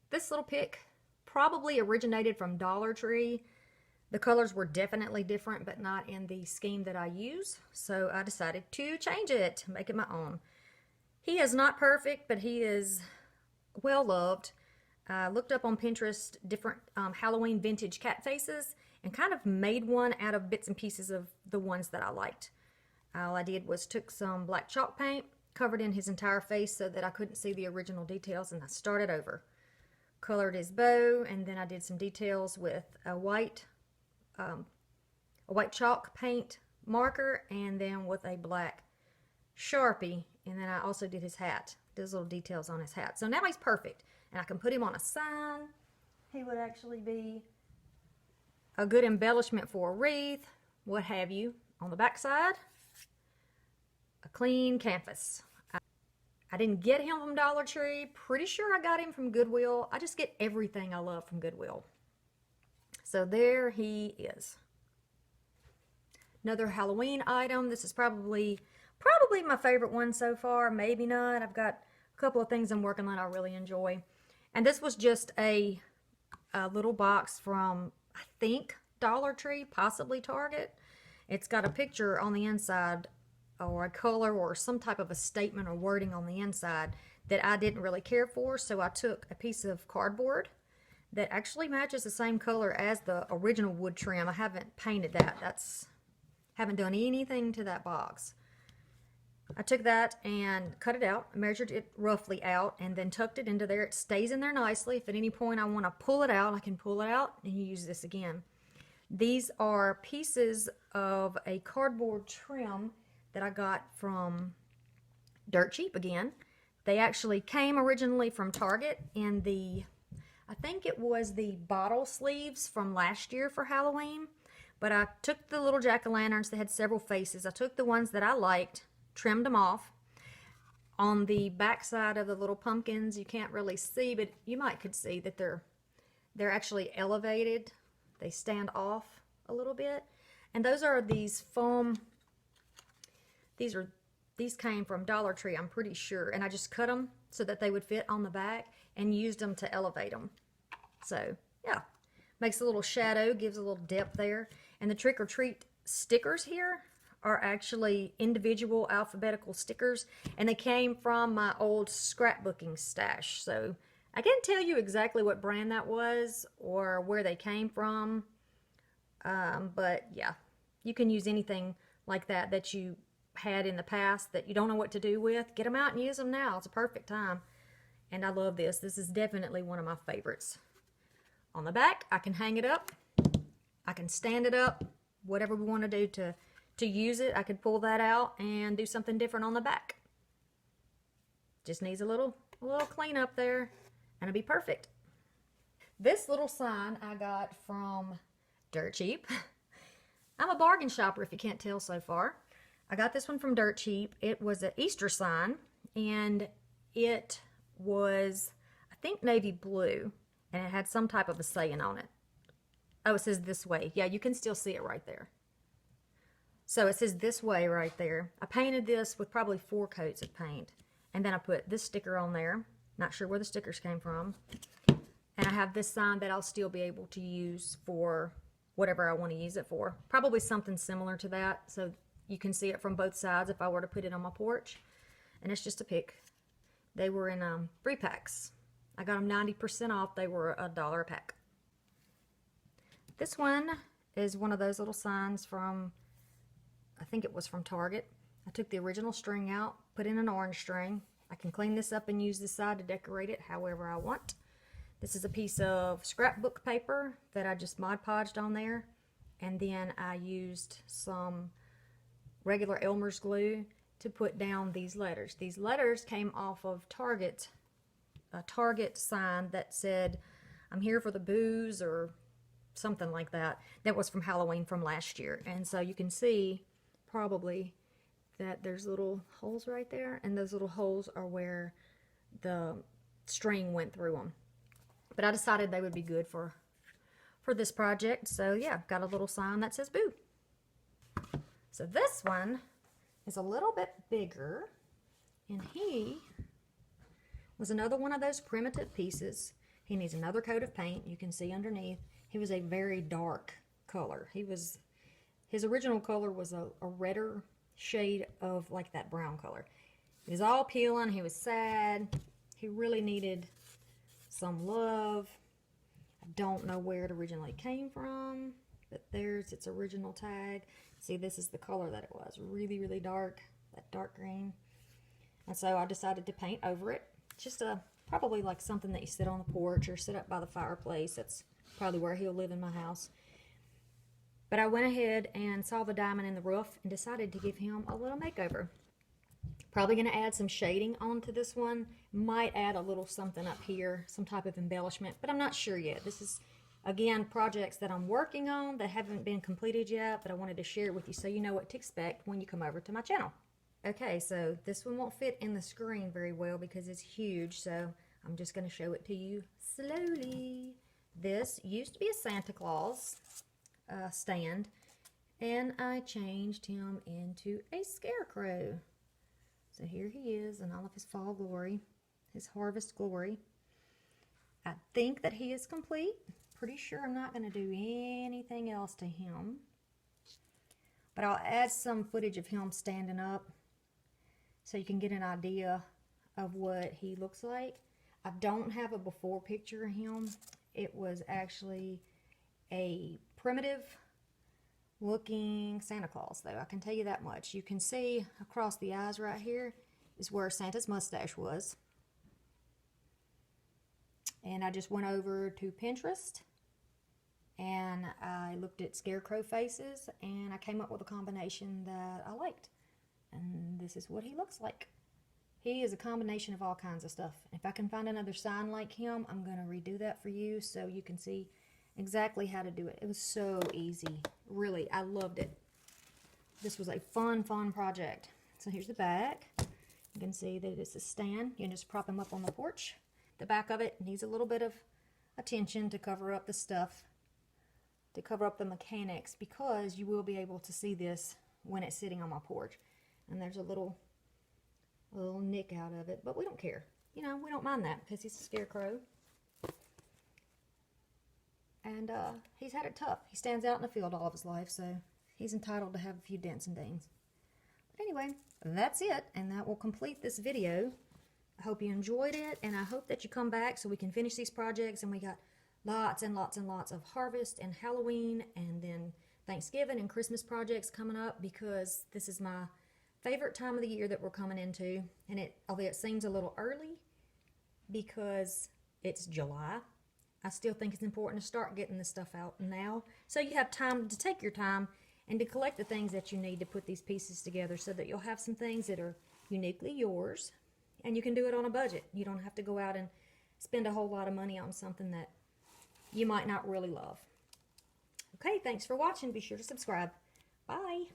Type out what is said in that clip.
This little pick probably originated from Dollar Tree. The colors were definitely different, but not in the scheme that I use. So I decided to change it, make it my own. He is not perfect, but he is well loved. I looked up on Pinterest different Halloween vintage cat faces and kind of made one out of bits and pieces of the ones that I liked. All I did was took some black chalk paint, covered in his entire face so that I couldn't see the original details, and I started over. Colored his bow, and then I did some details with a white chalk paint marker, and then with a black Sharpie, and then I also did his hat. Those little details on his hat. So now he's perfect, and I can put him on a sign. He would actually be a good embellishment for a wreath, what have you. On the back side, a clean canvas. I didn't get him from Dollar Tree. Pretty sure I got him from Goodwill. I just get everything I love from Goodwill. So there he is. Another Halloween item. This is probably my favorite one so far. Maybe not. I've got a couple of things I'm working on I really enjoy. And this was just a little box from, I think, Dollar Tree, possibly Target. It's got a picture on the inside, or a color, or some type of a statement or wording on the inside that I didn't really care for. So I took a piece of cardboard that actually matches the same color as the original wood trim. I haven't painted that. Haven't done anything to that box. I took that and cut it out, measured it roughly out, and then tucked it into there. It stays in there nicely. If at any point I want to pull it out, I can pull it out and use this again. These are pieces of a cardboard trim that I got from Dirt Cheap again. They actually came originally from Target in I think it was the bottle sleeves from last year for Halloween. But I took the little jack-o'-lanterns that had several faces. I took the ones that I liked, trimmed them off. On the back side of the little pumpkins, you can't really see, but you could see that they're actually elevated. They stand off a little bit. And those are these foam. These came from Dollar Tree, I'm pretty sure. And I just cut them so that they would fit on the back and used them to elevate them. So, yeah. Makes a little shadow, gives a little depth there. And the trick or treat stickers here are actually individual alphabetical stickers, and they came from my old scrapbooking stash. So I can't tell you exactly what brand that was or where they came from, but yeah, you can use anything like that you had in the past that you don't know what to do with. Get them out and use them now. It's a perfect time. And I love this. This is definitely one of my favorites. On the back, I can hang it up. I can stand it up. Whatever we want to do to use it, I could pull that out and do something different on the back. Just needs a little cleanup there, and it'll be perfect. This little sign I got from Dirt Cheap. I'm a bargain shopper, if you can't tell so far. I got this one from Dirt Cheap. It was an Easter sign, and it was, I think, navy blue, and it had some type of a saying on it. Oh, it says "this way." Yeah, you can still see it right there. So it says "this way" right there. I painted this with probably 4 coats of paint, and then I put this sticker on there. Not sure where the stickers came from. And I have this sign that I'll still be able to use for whatever I want to use it for. Probably something similar to that, so you can see it from both sides if I were to put it on my porch. And it's just a pick. They were in 3 packs. I got them 90% off. They were $1 a pack. This one is one of those little signs from, I think it was from Target. I took the original string out, put in an orange string. I can clean this up and use this side to decorate it however I want. This is a piece of scrapbook paper that I just Mod Podged on there. And then I used some regular Elmer's glue to put down these letters. These letters came off of Target, a Target sign that said, "I'm here for the booze," or something like that. That was from Halloween from last year. And so you can see probably that there's little holes right there, and those little holes are where the string went through them. But I decided they would be good for this project. So yeah, got a little sign that says "boo." So this one is a little bit bigger. And he was another one of those primitive pieces. He needs another coat of paint. You can see underneath. He was a very dark color. His original color was a redder shade of like that brown color. He was all peeling. He was sad. He really needed some love. I don't know where it originally came from, but there's its original tag. See, this is the color that it was. Really, really dark, that dark green. And so I decided to paint over it. Just probably like something that you sit on the porch or sit up by the fireplace. That's probably where he'll live in my house. But I went ahead and saw the diamond in the roof and decided to give him a little makeover. Probably going to add some shading onto this one. Might add a little something up here, some type of embellishment, but I'm not sure yet. This is, again, projects that I'm working on that haven't been completed yet, but I wanted to share it with you so you know what to expect when you come over to my channel. Okay, so this one won't fit in the screen very well because it's huge, so I'm just going to show it to you slowly. This used to be a Santa Claus stand, and I changed him into a Scarecrow. So here he is in all of his fall glory, his harvest glory. I think that he is complete. Pretty sure I'm not going to do anything else to him. But I'll add some footage of him standing up so you can get an idea of what he looks like. I don't have a before picture of him. It was actually a primitive looking Santa Claus, though. I can tell you that much. You can see across the eyes right here is where Santa's mustache was. And I just went over to Pinterest and I looked at Scarecrow faces and I came up with a combination that I liked. And this is what he looks like. He is a combination of all kinds of stuff. If I can find another sign like him, I'm going to redo that for you so you can see exactly how to do it. It was so easy. Really, I loved it. This was a fun project. So here's the back. You can see that it's a stand. You can just prop him up on the porch. The back of it needs a little bit of attention to cover up the stuff, to cover up the mechanics, because you will be able to see this when it's sitting on my porch. And there's a little nick out of it, but we don't care. You know, we don't mind that because he's a Scarecrow. And he's had it tough. He stands out in the field all of his life, so he's entitled to have a few dents and dings. But anyway, that's it, and that will complete this video. I hope you enjoyed it, and I hope that you come back so we can finish these projects, and we got lots and lots and lots of harvest and Halloween and then Thanksgiving and Christmas projects coming up, because this is my favorite time of the year that we're coming into. And although it seems a little early because it's July, I still think it's important to start getting this stuff out now, so you have time to take your time and to collect the things that you need to put these pieces together, so that you'll have some things that are uniquely yours, and you can do it on a budget. You don't have to go out and spend a whole lot of money on something that you might not really love. Okay, thanks for watching. Be sure to subscribe. Bye.